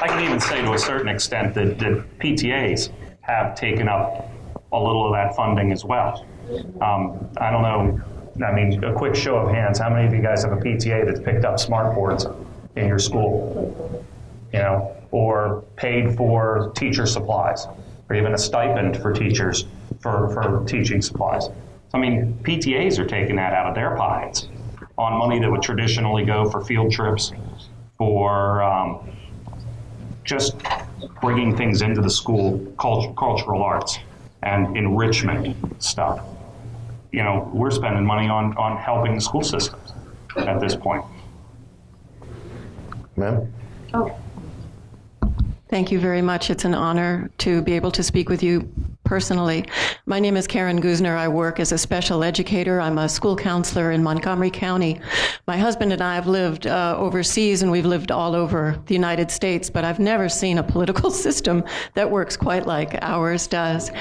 I can even say to a certain extent that PTAs have taken up a little of that funding as well. I don't know, I mean, a quick show of hands, how many of you guys have a PTA that's picked up smart boards in your school? You know, or paid for teacher supplies, or even a stipend for teachers for teaching supplies. I mean, PTAs are taking that out of their pockets on money that would traditionally go for field trips, for just bringing things into the school, cultural arts and enrichment stuff. You know, we're spending money on helping the school systems at this point. Ma'am? Oh. Thank you very much. It's an honor to be able to speak with you personally. My name is Karen Guzner. I work as a special educator. I'm a school counselor in Montgomery County. My husband and I have lived overseas, and we've lived all over the United States, but I've never seen a political system that works quite like ours does.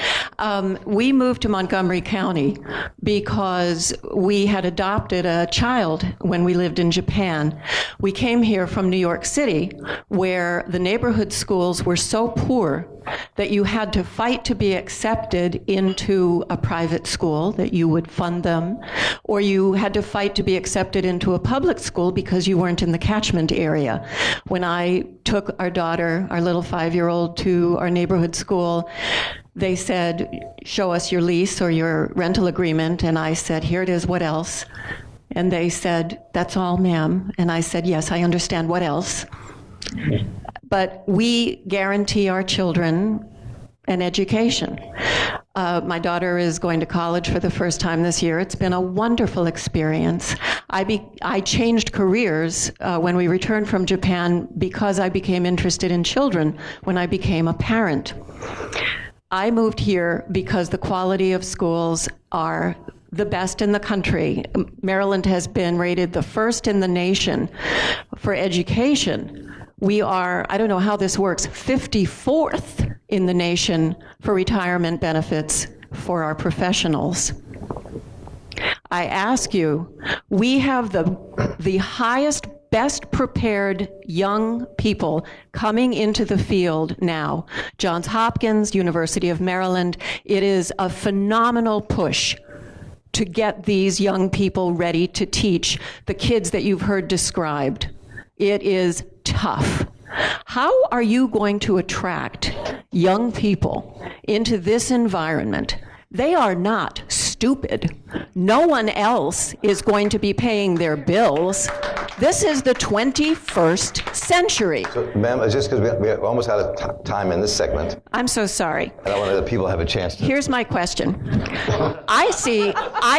We moved to Montgomery County because we had adopted a child when we lived in Japan. We came here from New York City, where the neighborhood schools were so poor that you had to fight to be accepted into a private school, that you would fund them, or you had to fight to be accepted into a public school because you weren't in the catchment area. When I took our daughter, our little 5-year-old, to our neighborhood school, they said, show us your lease or your rental agreement, and I said, here it is, what else? And they said, that's all, ma'am. And I said, yes, I understand, what else? But we guarantee our children an education. My daughter is going to college for the first time this year. It's been a wonderful experience. I changed careers when we returned from Japan because I became interested in children when I became a parent. I moved here because the quality of schools are the best in the country. Maryland has been rated the first in the nation for education. We are, I don't know how this works, 54th in the nation for retirement benefits for our professionals. I ask you, we have the highest, best prepared young people coming into the field now. Johns Hopkins, University of Maryland, it is a phenomenal push to get these young people ready to teach the kids that you've heard described. It is tough. How are you going to attract young people into this environment? They are not stupid. No one else is going to be paying their bills. This is the 21st century. So, ma'am, just because we're almost out of time in this segment. I'm so sorry. And I want other people to have a chance to... Here's my question. I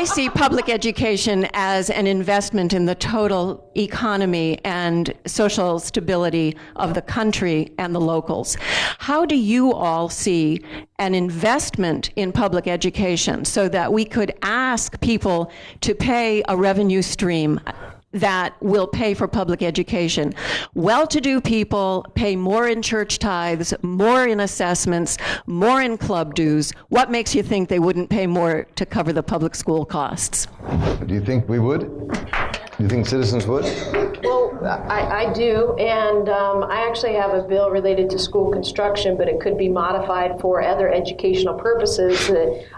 see public education as an investment in the total economy and social stability of the country and the locals. How do you all see an investment in public education so that we could ask people to pay a revenue stream that will pay for public education? Well-to-do people pay more in church tithes, more in assessments, more in club dues. What makes you think they wouldn't pay more to cover the public school costs? Do you think we would? Do you think citizens would? Well, I do, and I actually have a bill related to school construction, but it could be modified for other educational purposes.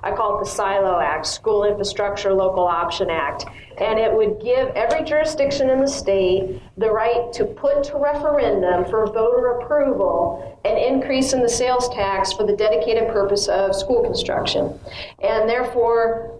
I call it the SILO Act, School Infrastructure Local Option Act. And it would give every jurisdiction in the state the right to put to referendum for voter approval an increase in the sales tax for the dedicated purpose of school construction. And therefore,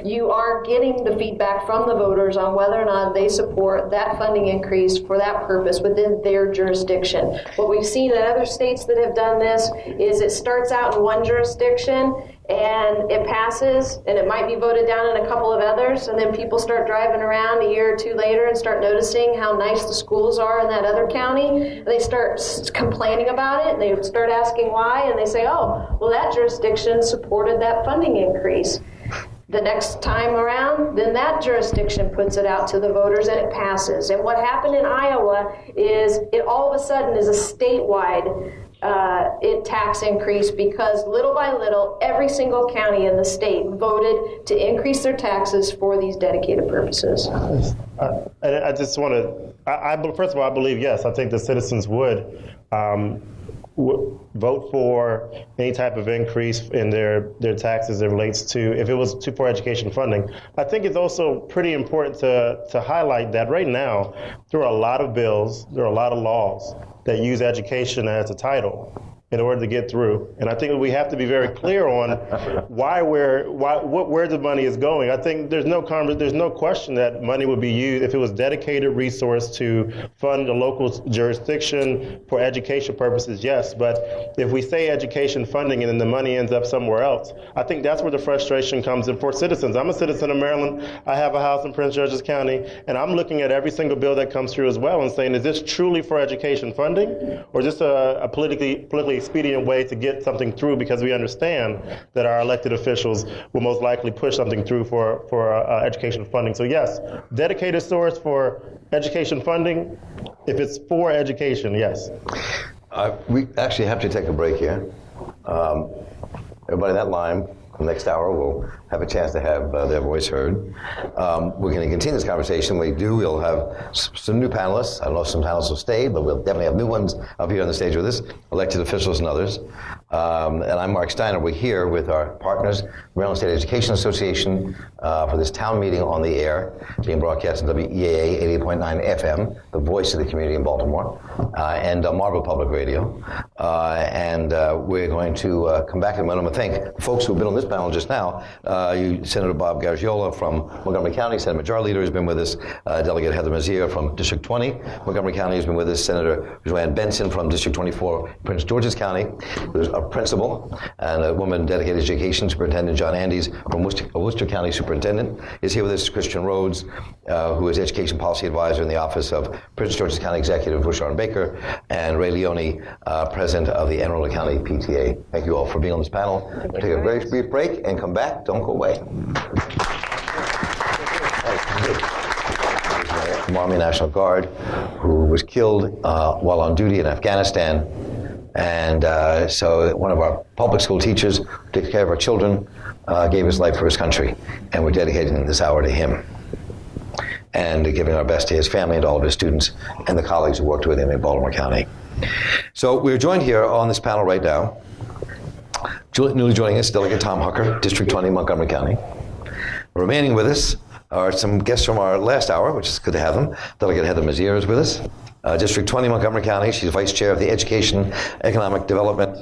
you are getting the feedback from the voters on whether or not they support that funding increase for that purpose within their jurisdiction. What we've seen in other states that have done this is it starts out in one jurisdiction and it passes, and it might be voted down in a couple of others, and then people start driving around a year or two later and start noticing how nice the schools are in that other county, and they start complaining about it, and they start asking why, and they say, oh, well, that jurisdiction supported that funding increase. The next time around, then that jurisdiction puts it out to the voters and it passes. And what happened in Iowa is it all of a sudden is a statewide tax increase because little by little, every single county in the state voted to increase their taxes for these dedicated purposes. I just want to First of all, I believe yes. I think the citizens would vote for any type of increase in their taxes that relates to, if it was for education funding. I think it's also pretty important to highlight that right now there are a lot of bills, there are a lot of laws that use education as a title in order to get through. And I think we have to be very clear on where the money is going. I think there's no question that money would be used if it was dedicated resource to fund a local jurisdiction for education purposes, yes. But if we say education funding and then the money ends up somewhere else, I think that's where the frustration comes in for citizens. I'm a citizen of Maryland. I have a house in Prince George's County, and I'm looking at every single bill that comes through as well and saying, is this truly for education funding, or just a politically expedient way to get something through, because we understand that our elected officials will most likely push something through for education funding. So yes, dedicated source for education funding, if it's for education, yes. We actually have to take a break here. Everybody in that line, the next hour will have a chance to have their voice heard. We're going to continue this conversation. We'll have some new panelists. I don't know if some panelists will stay, but we'll definitely have new ones up here on the stage with us, elected officials and others. And I'm Marc Steiner. We're here with our partners, Maryland State Education Association, for this town meeting on the air, being broadcast on WEAA 88.9 FM, the voice of the community in Baltimore, and Marlboro Public Radio. And we're going to come back in a moment. I thank the folks who have been on this panel just now. Senator Bob Garagiola from Montgomery County, Senate Majority Leader has been with us, Delegate Heather Mazier from District 20, Montgomery County has been with us, Senator Joanne Benson from District 24, Prince George's County, who's a principal, and a woman dedicated to education, Superintendent John Andes from Worcester County Superintendent is here with us, Christian Rhodes, who is Education Policy Advisor in the Office of Prince George's County Executive Bouchard and Baker, and Ray Leone, President of the Anne Arundel County PTA. Thank you all for being on this panel. We'll take a very brief break and come back. Don't go away. From Army National Guard, who was killed while on duty in Afghanistan. And so one of our public school teachers who takes care of our children gave his life for his country. And we're dedicating this hour to him. And giving our best to his family and all of his students and the colleagues who worked with him in Baltimore County. So we're joined here on this panel right now. Newly joining us, Delegate Tom Hucker, District 20, Montgomery County. Remaining with us are some guests from our last hour, which is good to have them. Delegate Heather Mazier is with us. District 20, Montgomery County. She's Vice Chair of the Education Economic Development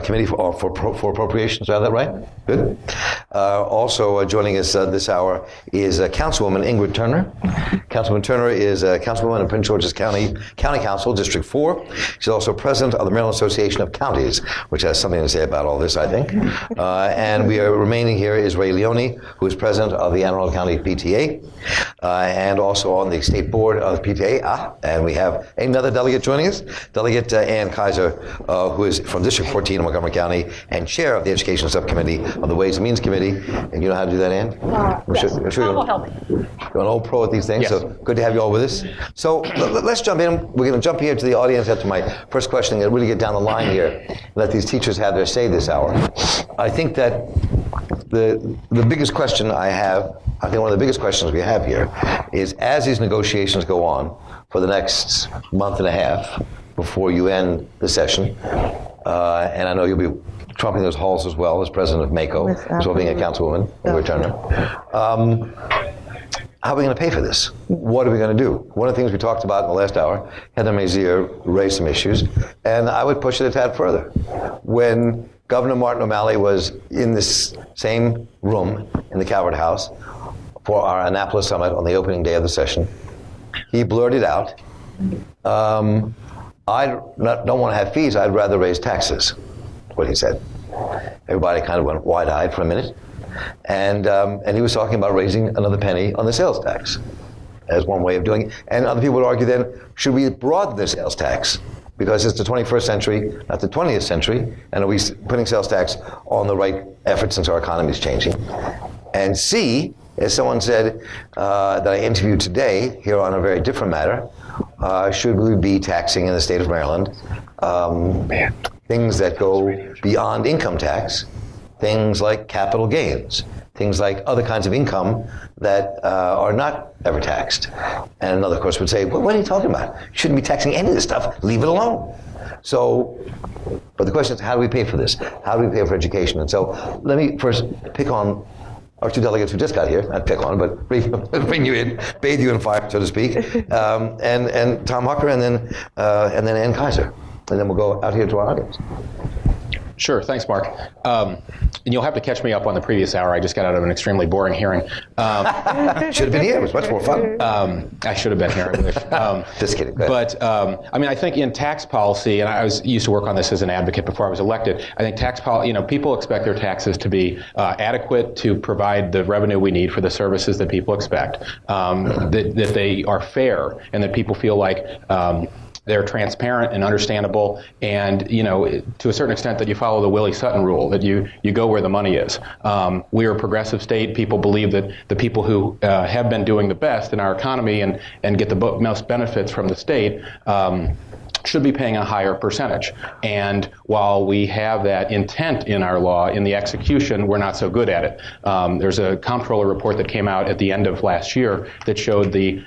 Committee for Appropriations. Is that right? Good. Also joining us this hour is Councilwoman Ingrid Turner. Councilwoman Turner is Councilwoman in Prince George's County Council, District 4. She's also President of the Maryland Association of Counties, which has something to say about all this, I think. And we are remaining here is Ray Leone, who is President of the Anne Arundel County PTA, and also on the State Board of the PTA. And we have another delegate joining us, Delegate Ann Kaiser, who is from District 14 in Montgomery County and Chair of the Education Subcommittee of the Ways and Means Committee. And you know how to do that, Ann? Yes. I'm sure will help me. You're an old pro at these things, yes. So good to have you all with us. So let's jump in. We're going to jump here to the audience after my first question and really get down the line here. Let these teachers have their say this hour. I think that the biggest question I think one of the biggest questions we have here is, as these negotiations go on for the next month and a half before you end the session, and I know you'll be trumping those halls as well as president of MACO, as well being a councilwoman, Ingrid Turner. How are we going to pay for this? What are we going to do? One of the things we talked about in the last hour, Heather Mazier raised some issues, and I would push it a tad further. When Governor Martin O'Malley was in this same room in the Calvert House for our Annapolis summit on the opening day of the session, he blurted out, I don't want to have fees, I'd rather raise taxes, what he said. Everybody kind of went wide-eyed for a minute. And he was talking about raising another penny on the sales tax as one way of doing it. And other people would argue then, should we broaden the sales tax? Because it's the 21st century, not the 20th century, and are we putting sales tax on the right effort since our economy is changing? And C, as someone said that I interviewed today here on a very different matter, should we be taxing in the state of Maryland things that go beyond income tax things like capital gains, things like other kinds of income that are not ever taxed. And another, of course, would say, well, what are you talking about? You shouldn't be taxing any of this stuff. Leave it alone. So, but the question is, how do we pay for this? How do we pay for education? And so let me first pick on our two delegates who just got here, not pick on, but bring you in, bathe you in fire, so to speak, and Tom Hucker, and then Ann Kaiser. And then we'll go out here to our audience. Sure, thanks, Mark. And you'll have to catch me up on the previous hour. I just got out of an extremely boring hearing. Should have been here. It was much more fun. I should have been here, I wish. Just kidding. But, I mean, I think in tax policy, and I used to work on this as an advocate before I was elected, I think tax policy, people expect their taxes to be adequate to provide the revenue we need for the services that people expect, that they are fair, and that people feel like they're transparent and understandable, and to a certain extent that you follow the Willie Sutton rule, that you go where the money is. We are a progressive state. People believe that the people who have been doing the best in our economy and get the most benefits from the state should be paying a higher percentage. And while we have that intent in our law, in the execution, we're not so good at it. There's a comptroller report that came out at the end of last year that showed the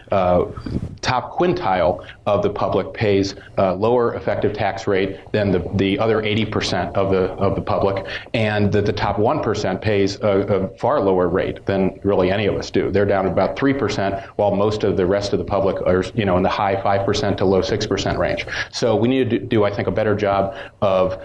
top quintile of the public pays lower effective tax rate than the other 80% of the public, and that the top 1% pays a far lower rate than really any of us do. They're down about 3%, while most of the rest of the public are in the high 5% to low 6% range. So we need to do, I think, a better job of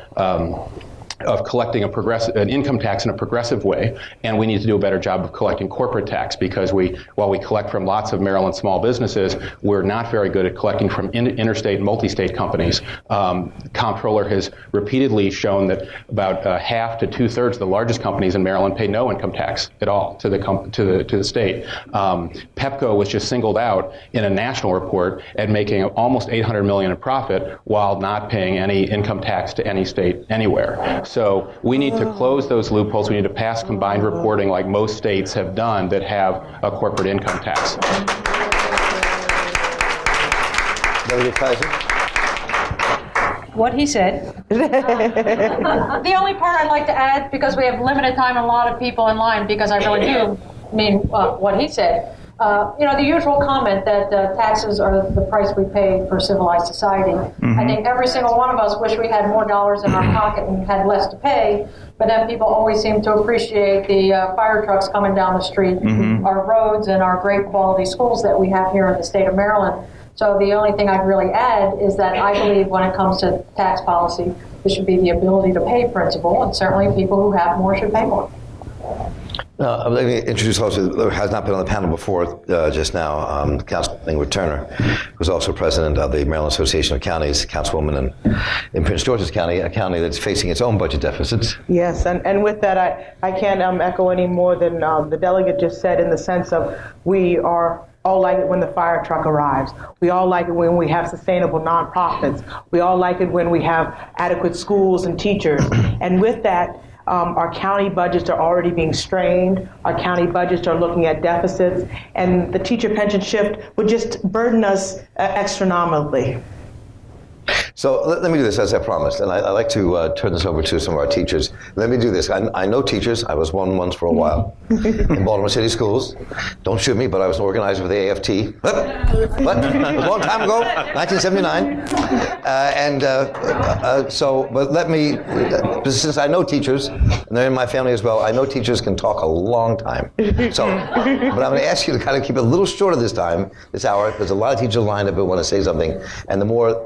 collecting an income tax in a progressive way, and we need to do a better job of collecting corporate tax, because while we collect from lots of Maryland small businesses, we're not very good at collecting from interstate and multi-state companies. Comptroller has repeatedly shown that about half to 2/3 of the largest companies in Maryland pay no income tax at all to the state. Pepco was just singled out in a national report at making almost $800 million in profit while not paying any income tax to any state anywhere. So we need to close those loopholes. We need to pass combined reporting like most states have done that have a corporate income tax. What he said. The only part I'd like to add, because we have limited time and a lot of people in line, because I really do mean what he said. The usual comment that taxes are the price we pay for civilized society. Mm-hmm. I think every single one of us wish we had more dollars in our pocket and had less to pay, but then people always seem to appreciate the fire trucks coming down the street, mm-hmm. our roads, and our great quality schools that we have here in the state of Maryland. So the only thing I'd really add is that I believe when it comes to tax policy, there should be the ability to pay principal, and certainly people who have more should pay more. Let me introduce also, who has not been on the panel before just now, Councilman Ingrid Turner, who's also president of the Maryland Association of Counties, councilwoman in Prince George's County, a county that's facing its own budget deficits. Yes, and with that, I can't echo any more than the delegate just said, in the sense of we are all like it when the fire truck arrives. We all like it when we have sustainable nonprofits. We all like it when we have adequate schools and teachers. And with that, our county budgets are already being strained. Our county budgets are looking at deficits, and the teacher pension shift would just burden us astronomically. So let me do this as I promised, and I like to turn this over to some of our teachers. Let me do this. I know teachers. I was one once for a while in Baltimore City Schools. Don't shoot me, but I was an organizer for the AFT. But a long time ago, 1979. But let me, since I know teachers, and they're in my family as well, I know teachers can talk a long time. So, but I'm going to ask you to kind of keep it a little shorter this hour. There's a lot of teachers lined up who want to say something, and the more